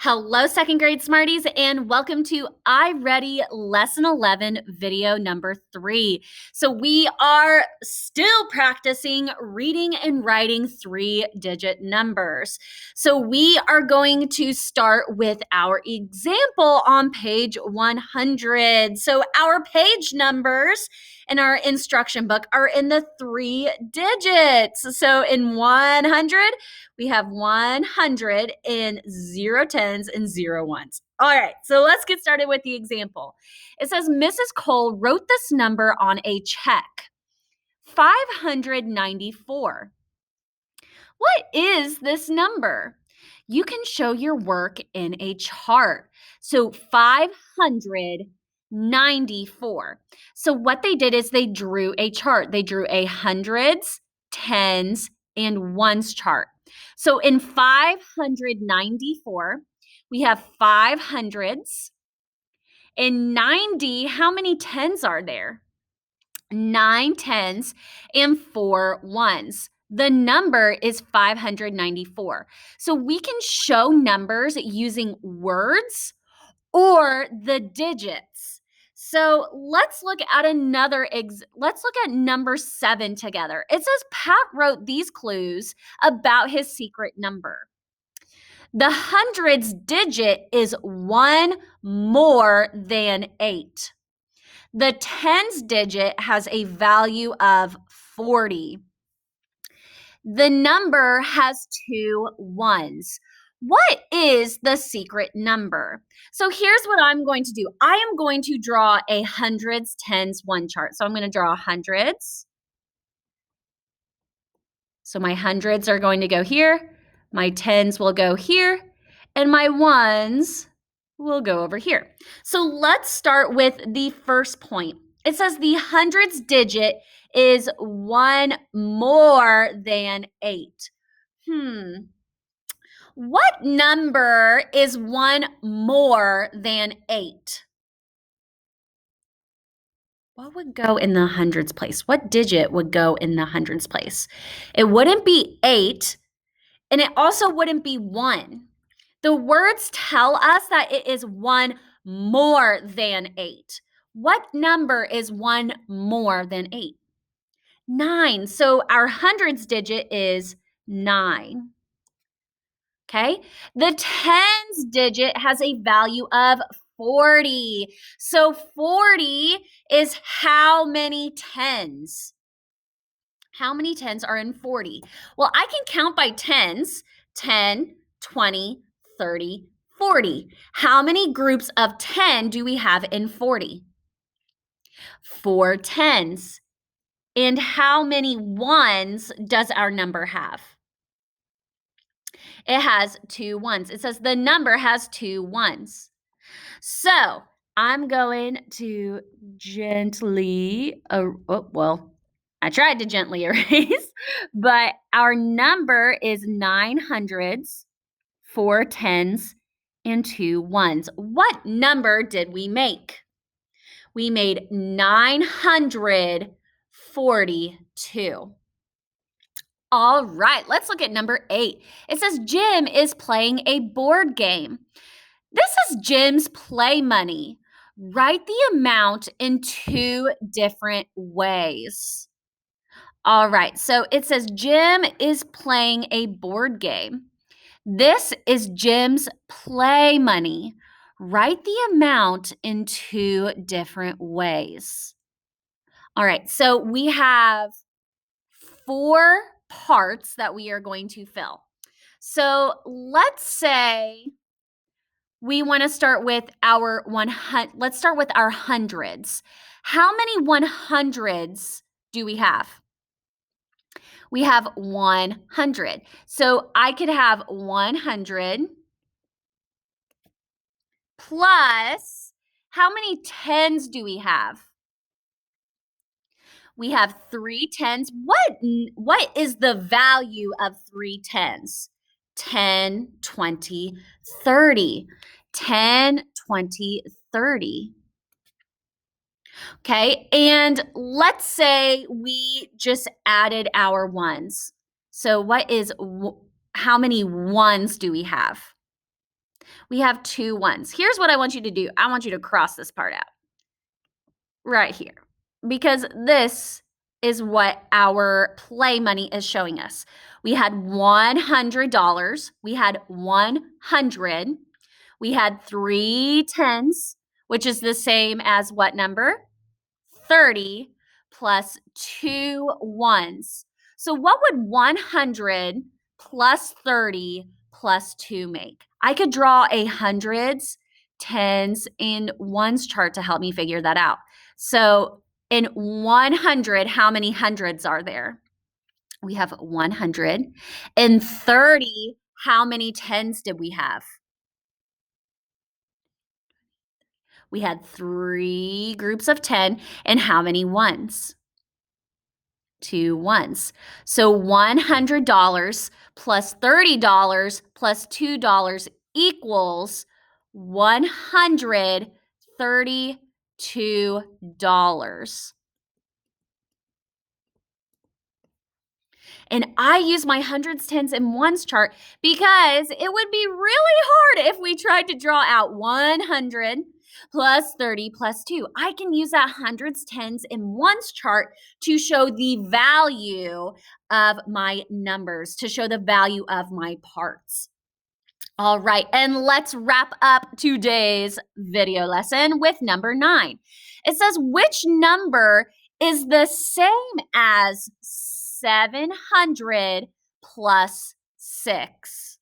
Hello, second grade Smarties, and welcome to iReady Lesson 11, video number 3. So we are still practicing reading and writing 3-digit numbers. So we are going to start with our example on page 100. So our page numbers in our instruction book are in the 3 digits. So in 100, we have 100 in 0 tens and 0 ones. All right, so let's get started with the example. It says Mrs. Cole wrote this number on a check, 594. What is this number? You can show your work in a chart. So 594. So what they did is they drew a chart. They drew a hundreds, tens, and ones chart. So in 594, we have 5 hundreds. In 90, how many tens are there? 9 tens and 4 ones. The number is 594. So we can show numbers using words or the digits. So let's look at let's look at number 7 together. It says Pat wrote these clues about his secret number. The hundreds digit is 1 more than 8. The tens digit has a value of 40. The number has 2 ones. What is the secret number? So here's what I'm going to do. I am going to draw a hundreds, tens, one chart. So I'm going to draw hundreds. So my hundreds are going to go here. My tens will go here. And my ones will go over here. So let's start with the first point. It says the hundreds digit is 1 more than 8. What number is 1 more than 8? What would go in the hundreds place? What digit would go in the hundreds place? It wouldn't be 8, and it also wouldn't be 1. The words tell us that it is 1 more than 8. What number is 1 more than 8? 9. So our hundreds digit is 9. Okay. The tens digit has a value of 40. So 40 is how many tens? How many tens are in 40? Well, I can count by tens, 10, 20, 30, 40. How many groups of 10 do we have in 40? 4 tens. And how many ones does our number have? It has 2 ones. It says the number has 2 ones. So I'm going to gently, I tried to gently erase, but our number is 9 hundreds, 4 tens, and 2 ones. What number did we make? We made 942. All right, let's look at number 8. It says Jim is playing a board game. This is Jim's play money. Write the amount in 2 different ways. All right, so it says Jim is playing a board game. This is Jim's play money. Write the amount in 2 different ways. All right, so we have 4 parts that we are going to fill. So let's say we want to start with our let's start with our hundreds. How many 100s do we have? We have 100. So I could have 100 plus, how many tens do we have? We have 3 tens. What is the value of 3 tens? 10, 20, 30. 10, 20, 30. Okay, and let's say we just added our ones. So how many ones do we have? We have 2 ones. Here's what I want you to do. I want you to cross this part out right here because this is what our play money is showing us. We had $100. We had 100. We had 3 tens, which is the same as what number? 30 plus 2 ones. So what would 100 plus 30 plus 2 make? I could draw a hundreds, tens, and ones chart to help me figure that out. So in 100, how many hundreds are there? We have 100. In 30, how many tens did we have? We had 3 groups of 10. And how many ones? 2 ones. So $100 plus $30 plus $2 equals $132. And I use my hundreds, tens, and ones chart because it would be really hard if we tried to draw out 100 plus 30 plus 2. I can use that hundreds, tens, and ones chart to show the value of my numbers, to show the value of my parts. All right, and let's wrap up today's video lesson with number 9. It says, which number is the same as 700 plus 6?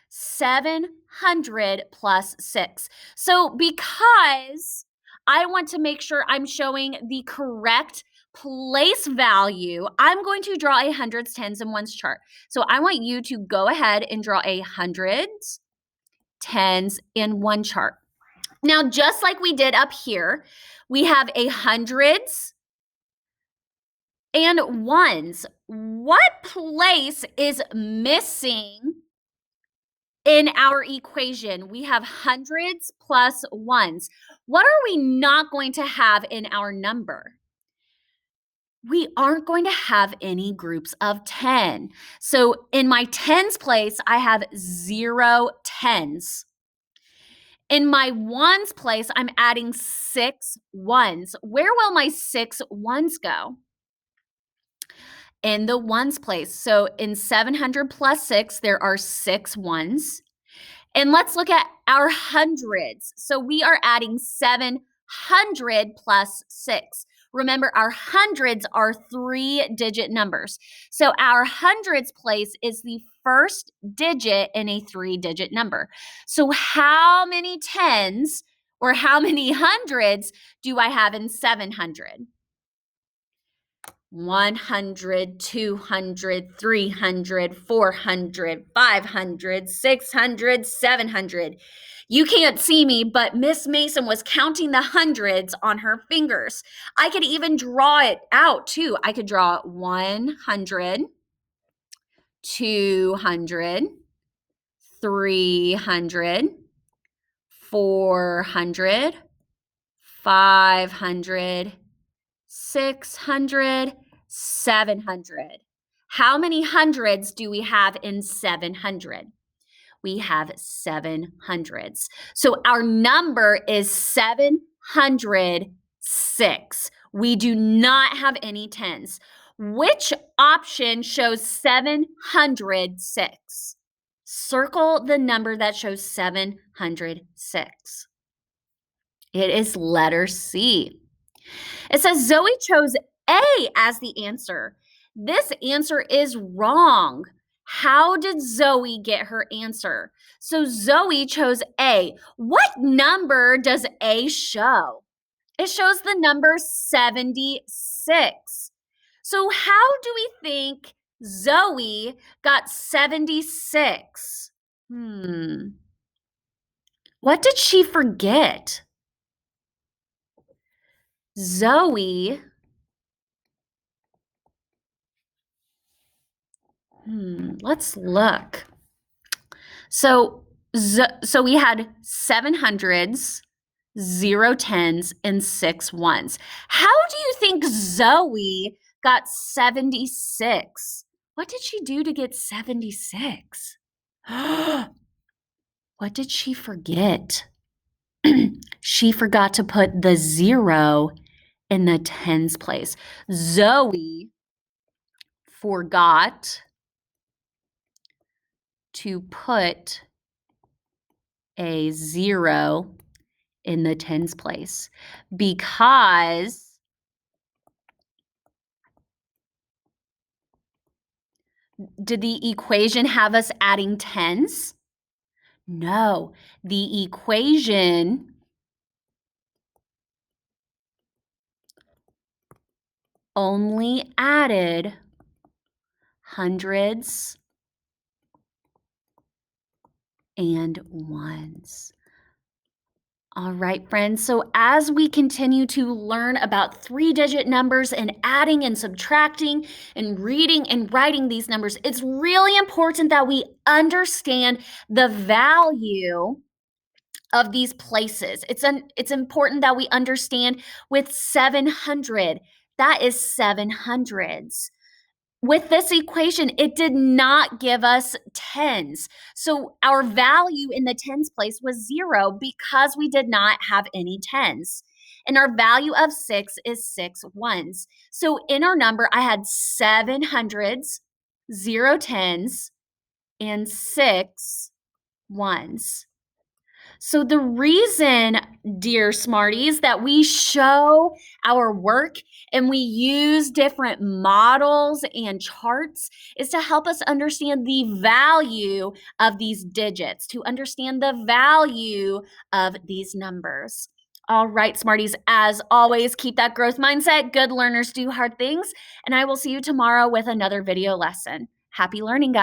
700 plus 6. So because I want to make sure I'm showing the correct place value, I'm going to draw a hundreds, tens, and ones chart. So I want you to go ahead and draw a hundreds, tens, and one chart. Now, just like we did up here, we have a hundreds and ones. What place is missing in our equation? We have hundreds plus ones. What are we not going to have in our number? We aren't going to have any groups of 10. So in my tens place, I have 0 tens. In my ones place, I'm adding 6 ones. Where will my 6 ones go? In the ones place. So in 700 plus 6, there are 6 ones. And let's look at our hundreds. So we are adding 700 plus 6. Remember, our hundreds are 3-digit numbers. So our hundreds place is the first digit in a 3-digit number. So how many tens or how many hundreds do I have in 700? 100, 200, 300, 400, 500, 600, 700. You can't see me, but Miss Mason was counting the hundreds on her fingers. I could even draw it out too. I could draw 100, 200, 300, 400, 500, 600, 700. How many hundreds do we have in 700? We have 7 hundreds. So our number is 706. We do not have any tens. Which option shows 706? Circle the number that shows 706. It is letter C. It says Zoe chose A as the answer. This answer is wrong. How did Zoe get her answer? So Zoe chose A. What number does A show? It shows the number 76. So how do we think Zoe got 76? What did she forget? Zoe let's look. So we had 700s, 0 tens, and 6 ones. How do you think Zoe got 76? What did she do to get 76? What did she forget? She forgot to put the 0 in the tens place. Zoe forgot to put a 0 in the tens place because did the equation have us adding tens? No, the equation only added hundreds and ones. All right, friends. So as we continue to learn about 3-digit numbers and adding and subtracting and reading and writing these numbers, it's really important that we understand the value of these places. It's important that we understand with 700, that is 700s. With this equation, it did not give us tens. So our value in the tens place was 0 because we did not have any tens. And our value of 6 is 6 ones. So in our number, I had 7 hundreds, 0 tens, and 6 ones. So the reason, dear Smarties, that we show our work and we use different models and charts is to help us understand the value of these digits, to understand the value of these numbers. All right, Smarties, as always, keep that growth mindset. Good learners do hard things, and I will see you tomorrow with another video lesson. Happy learning, guys.